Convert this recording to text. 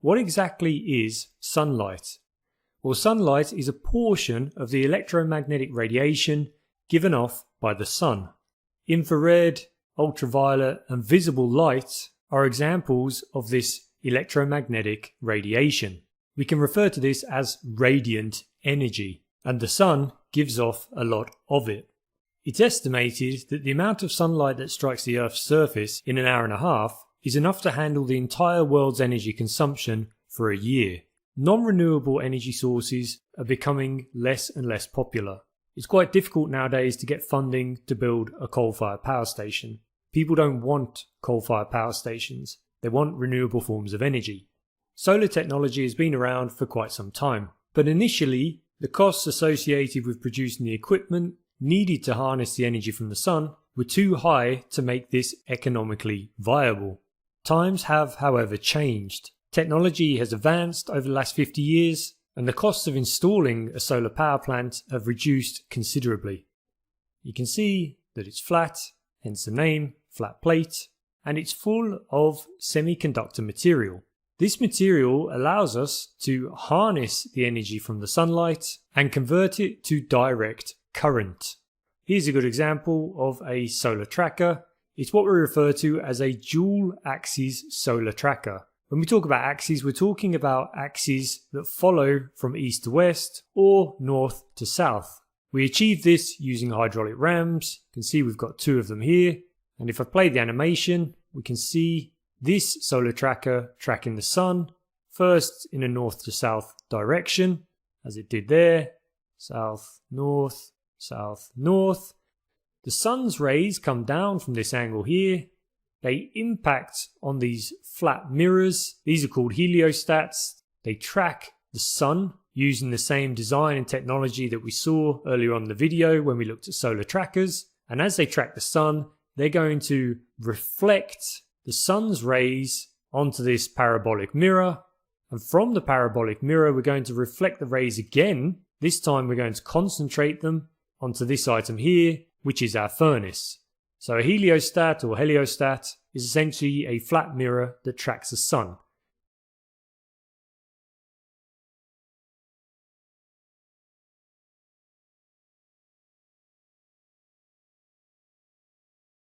What exactly is sunlight? Well, sunlight is a portion of the electromagnetic radiation given off by the sun. Infrared, ultraviolet, and visible light are examples of this electromagnetic radiation. We can refer to this as radiant energy, and the sun gives off a lot of it. It's estimated that the amount of sunlight that strikes the Earth's surface in an hour and a half is enough to handle the entire world's energy consumption for a year. Non-renewable energy sources are becoming less and less popular. It's quite difficult nowadays to get funding to build a coal-fired power station. People don't want coal-fired power stations. They want renewable forms of energy. Solar technology has been around for quite some time, but initially the costs associated with producing the equipment needed to harness the energy from the sun were too high to make this economically viable. Times have, however, changed. Technology has advanced over the last 50 years, and the costs of installing a solar power plant have reduced considerably. You can see that it's flat, hence the name, flat plate, and it's full of semiconductor material. This material allows us to harness the energy from the sunlight and convert it to direct current. Here's a good example of a solar tracker. It's what we refer to as a dual axis solar tracker. When we talk about axes, we're talking about axes that follow from east to west or north to south. We achieve this using hydraulic rams. You can see we've got two of them here. And if I play the animation, we can see this solar tracker tracking the sun, first in a north to south direction, as it did there, south, north, south, north. The sun's rays come down from this angle here. They impact on these flat mirrors. These are called heliostats. They track the sun using the same design and technology that we saw earlier on in the video when we looked at solar trackers. And as they track the sun, they're going to reflect the sun's rays onto this parabolic mirror. And from the parabolic mirror, we're going to reflect the rays again. This time we're going to concentrate them onto this item here, which is our furnace. So a heliostat or heliostat is essentially a flat mirror that tracks the sun.